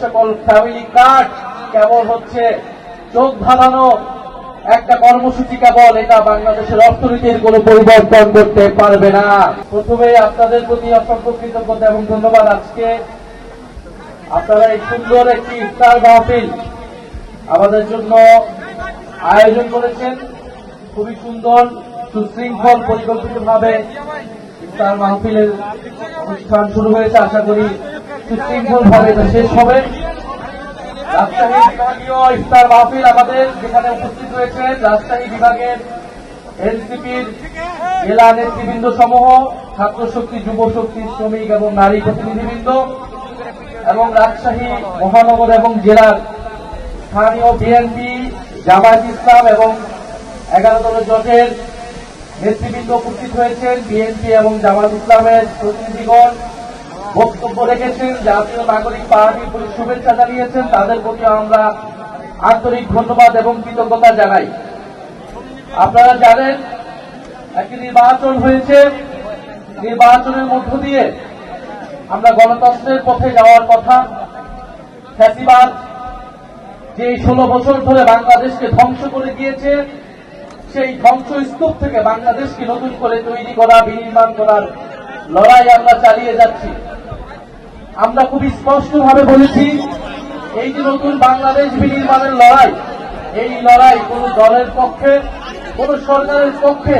সকল family card কেবল হচ্ছে চোখ ধাঁধানো একটা কর্মসূচি, কেবল এটা বাংলাদেশের অর্থনীতির কোনো পরিবর্তন করতে পারবে না। প্রথমে আপনাদের প্রতি অসংখ্য কৃতজ্ঞতা এবং ধন্যবাদ। আজকে আপনারা এই সুন্দর একটি ইফতার মাহফিল আমাদের জন্য আয়োজন করেছেন। খুবই সুন্দর সুশৃঙ্খল পরিকল্পিতভাবে ইফতার মাহফিলের অনুষ্ঠান শুরু হয়েছে। আশা করি সুশৃঙ্খল ভাবে এটা শেষ হবে। রাজশাহী বিভাগীয় ইফতার মাহফিল আমাদের যেখানে উপস্থিত রয়েছেন রাজশাহী বিভাগের এনসিপির জেলা নেতৃবৃন্দ সমূহ, ছাত্র শক্তি, যুব শক্তি, শ্রমিক এবং নারী প্রতিনিধিবৃন্দ এবং রাজশাহী মহানগর এবং জেলার স্থানীয় বিএনপি, জামায়াত ইসলাম এবং 11 দলের জোটের নেতৃবৃন্দ উপস্থিত হয়েছেন। বিএনপি এবং জামায়াত ইসলামের প্রতিনিধিগণ বক্তব্য রেখেছেন, জাতীয় নাগরিক পার্টির প্রতি শুভেচ্ছা জানিয়েছেন। তাদের প্রতি আমরা আন্তরিক ধন্যবাদ এবং কৃতজ্ঞতা জানাই। আপনারা জানেন একটি নির্বাচন হয়েছে, নির্বাচনের মধ্য দিয়ে আমরা গণতন্ত্রের পথে যাওয়ার কথা। ফ্যাসিবাদ যে 16 বছর ধরে বাংলাদেশকে ধ্বংস করে দিয়েছে, সেই ধ্বংসস্তূপ থেকে বাংলাদেশকে নতুন করে তৈরি করা, বিনির্মাণ করার লড়াই আমরা চালিয়ে যাচ্ছি। আমরা খুবই স্পষ্টভাবে বলেছি, এই যে নতুন বাংলাদেশ বিনির্মাণের লড়াই, এই লড়াই কোন দলের পক্ষে, কোন সরকারের পক্ষে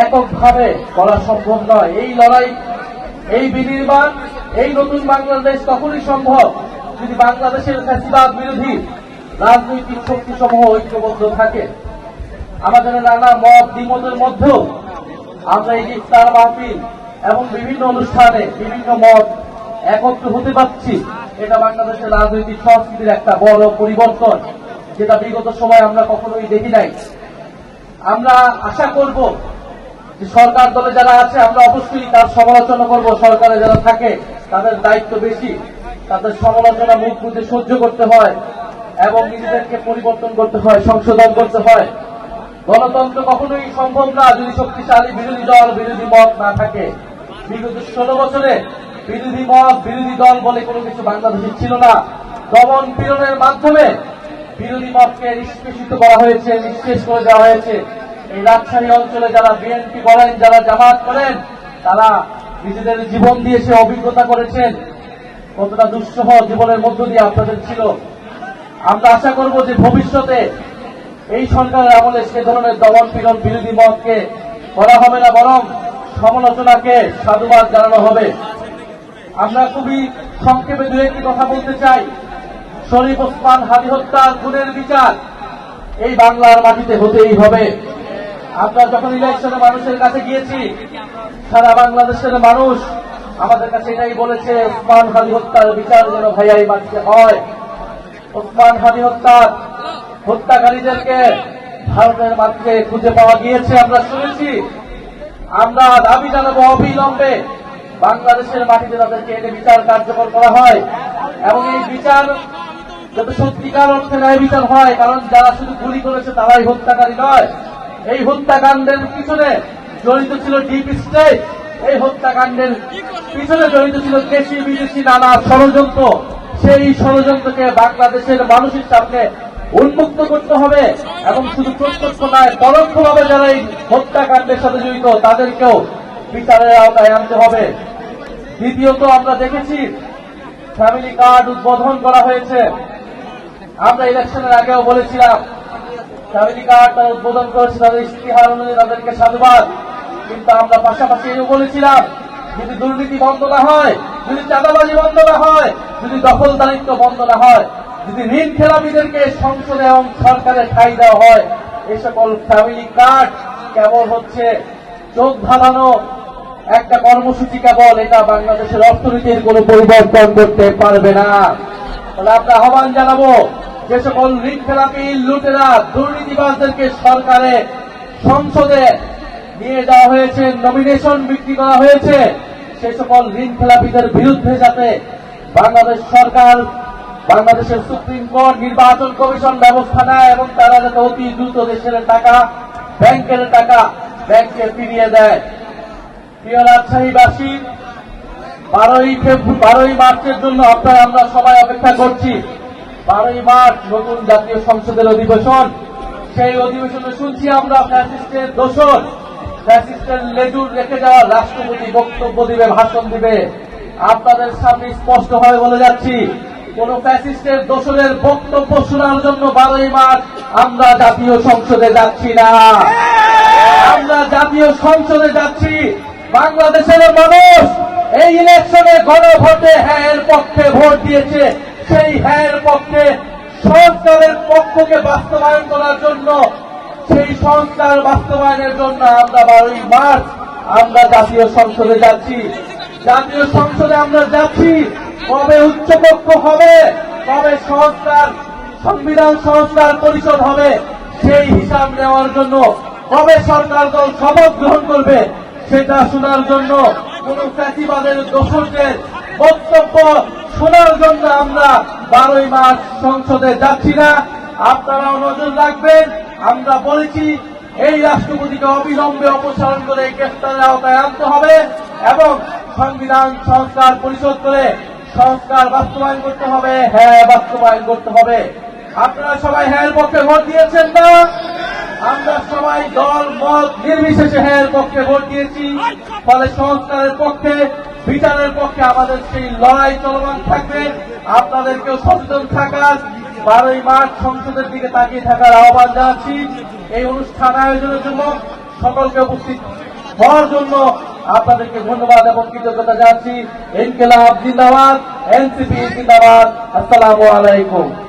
এককভাবে করা সম্ভব নয়। এই লড়াই, এই বিনির্মাণ, এই নতুন বাংলাদেশ তখনই সম্ভব যদি বাংলাদেশের ফ্যাসিবাদ বিরোধী রাজনৈতিক শক্তিসমূহ ঐক্যবদ্ধ থাকে। আমাদের নানা মত দ্বিমতের মধ্যেও আমরা এই ইফতার মাহফিল এবং বিভিন্ন অনুষ্ঠানে বিভিন্ন মত একত্র হতে পারছি। এটা বাংলাদেশের রাজনৈতিক সংস্কৃতির একটা বড় পরিবর্তন, যেটা বিগত সময় আমরা কখনোই দেখি নাই। আমরা আশা করব যে সরকার দলে যারা আছে আমরা অবশ্যই তার সমালোচনা করব। সরকারে যারা থাকে তাদের দায়িত্ব বেশি, তাদের সমালোচনা মুখ বুঝে সহ্য করতে হয় এবং নিজেদেরকে পরিবর্তন করতে হয়, সংশোধন করতে হয়। গণতন্ত্র কখনোই সম্ভব না যদি শক্তিশালী বিরোধী দল, বিরোধী মত না থাকে। বিগত 16 বছরে বিরোধী মত, বিরোধী দল বলে কোনো কিছু বাংলাদেশে ছিল না। দমন পীড়নের মাধ্যমে বিরোধী মতকে নিষ্পেষিত করা হয়েছে, নিঃশেষ করে দেওয়া হয়েছে। এই রাজশাহী অঞ্চলে যারা বিএনপি করেন, যারা জামায়াত করেন, তারা নিজেদের জীবন দিয়ে সে অভিজ্ঞতা করেছেন কতটা দুঃসহ জীবনের মধ্য দিয়ে আপনাদের ছিল। আমরা আশা করব যে ভবিষ্যতে এই সরকারের আমলে সে ধরনের দমন পীড়ন, বিরোধী মতকে করা হবে না, বরং সমালোচনাকে সাধুবাদ জানানো হবে। আমরা খুবই সংক্ষেপে দু একটি কথা বলতে চাই। শরীফ ওসমান হাদী হত্যার খুনের বিচার এই বাংলার মাটিতে হতেই হবে। আমরা যখন ইলেকশনে মানুষের কাছে গিয়েছি, সারা বাংলাদেশের মানুষ আমাদের কাছে এটাই বলেছে, ওসমান হাদী হত্যার বিচার যেন ভাইয়া এই মাটিতে হয়। ওসমান হাদী হত্যাকারীদেরকে ভারতের মাটিতে খুঁজে পাওয়া গিয়েছে, আমরা শুনেছি। আমরা দাবি জানাবো অবিলম্বে বাংলাদেশের মাটিতে তাদেরকে এনে বিচার কার্যকর করা হয় এবং এই বিচার যাতে সত্যিকার অর্থে ন্যায় বিচার হয়। কারণ যারা শুধু গুলি করেছে তারাই হত্যাকারী নয়। এই হত্যাকাণ্ডের পিছনে জড়িত ছিল ডিপ স্টেট, এই হত্যাকাণ্ডের পিছনে জড়িত ছিল দেশি বিদেশি নানা ষড়যন্ত্র। সেই ষড়যন্ত্রকে বাংলাদেশের মানুষের সামনে উন্মুক্ত করতে হবে এবং শুধু প্রত্যক্ষ নয়, পরোক্ষভাবে যারা এই হত্যাকাণ্ডের সাথে জড়িত তাদেরকেও বিচারের আওতায় আনতে হবে। দ্বিতীয়ত, আমরা দেখেছি ফ্যামিলি কার্ড উদ্বোধন করা হয়েছে। আমরা ইলেকশনের আগেও বলেছিলাম ফ্যামিলি কার্ড তারা উদ্বোধন করেছে, তাদের ইশতেহার অনুযায়ী তাদেরকে সাধুবাদ। কিন্তু আমরা পাশাপাশি এও বলেছিলাম, যদি দুর্নীতি বন্ধ না হয়, যদি চাঁদাবাজি বন্ধ না হয়, যদি দখলদারিত্ব বন্ধ না হয়, যদি ঋণ খেলাপিদেরকে সংসদে এবং সরকারে ঠাঁই দেওয়া হয়, এই সকল ফ্যামিলি কার্ড কেবল হচ্ছে চোখ ধাঁধানো একটা কর্মসূচি, কেবল এটা বাংলাদেশের অর্থনীতির কোনো পরিবর্তন করতে পারবে না। তাহলে আমরা আহ্বান জানাবো, যে সকল ঋণ খেলাপি, লুটেরা, দুর্নীতিবাজদেরকে সরকারে, সংসদে নিয়ে যাওয়া হয়েছে, নমিনেশন বিক্রি করা হয়েছে, সে সকল ঋণ খেলাপিদের বিরুদ্ধে যাতে বাংলাদেশ সরকার, বাংলাদেশের সুপ্রিম কোর্ট, নির্বাচন কমিশন ব্যবস্থা নেয় এবং তারা যাতে অতি দ্রুত দেশের টাকা, ব্যাংকের টাকা ব্যাংকে ফিরিয়ে দেয়। প্রিয় রাজশাহীবাসী, 12ই মার্চের জন্য আপনারা আমরা সবাই অপেক্ষা করছি। 12ই মার্চ নতুন জাতীয় সংসদের অধিবেশন। সেই অধিবেশনে শুনছি আমরা ফ্যাসিস্টের দোষর, ফ্যাসিস্টের লেজুর রেখে যাওয়া রাষ্ট্রপতি বক্তব্য দিবে, ভাষণ দিবে। আপনাদের সামনে স্পষ্টভাবে বলে যাচ্ছি, কোন ফ্যাসিস্টের দোষরের বক্তব্য শোনার জন্য 12ই মার্চ আমরা জাতীয় সংসদে যাচ্ছি না। আমরা জাতীয় সংসদে যাচ্ছি। বাংলাদেশের মানুষ এই ইলেকশনে গণভোটে হ্যাঁ এর পক্ষে ভোট দিয়েছে। সেই হ্যাঁ এর পক্ষে সংস্কারের পক্ষকে বাস্তবায়ন করার জন্য, সেই সংস্কার বাস্তবায়নের জন্য আমরা 12ই মার্চ আমরা জাতীয় সংসদে যাচ্ছি। জাতীয় সংসদে আমরা যাচ্ছি। কবে উচ্চকক্ষ হবে, কবে সংবিধান সংস্কার পরিষদ হবে, সেই হিসাব নেওয়ার জন্য, কবে সরকার দল শপথ গ্রহণ করবে সেটা শোনার জন্য, কোন ফ্যাসিবাদের দোষরদের বক্তব্য শোনার জন্য আমরা 12ই মার্চ সংসদে যাচ্ছি না। আপনারাও নজর রাখবেন। আমরা বলেছি এই রাষ্ট্রপতিকে অবিলম্বে অপসারণ করে গ্রেফতারের আওতায় আনতে হবে এবং সংবিধান সংস্কার পরিষদ করে সংস্কার বাস্তবায়ন করতে হবে, হ্যাঁ বাস্তবায়ন করতে হবে। আপনারা সবাই হ্যাঁ এর পক্ষে ভোট দিয়েছেন না? আমরা সবাই দল মত নির্বিশেষে হ্যাঁ এর পক্ষে ভোট দিয়েছি। ফলে সংস্কারের পক্ষে, বিচারের পক্ষে আমাদের সেই লড়াই চলমান থাকবে। আপনাদেরকেও সচেতন থাকার, 12ই মার্চ সংসদের দিকে তাকিয়ে থাকার আহ্বান জানাচ্ছি। এই অনুষ্ঠান আয়োজনের জন্য সকলকে উপস্থিত হওয়ার জন্য আপনাদেরকে ধন্যবাদ এবং কৃতজ্ঞতা জানাচ্ছি। ইনকিলাব জিন্দাবাদ, এনসিপি জিন্দাবাদ। আসসালামু আলাইকুম।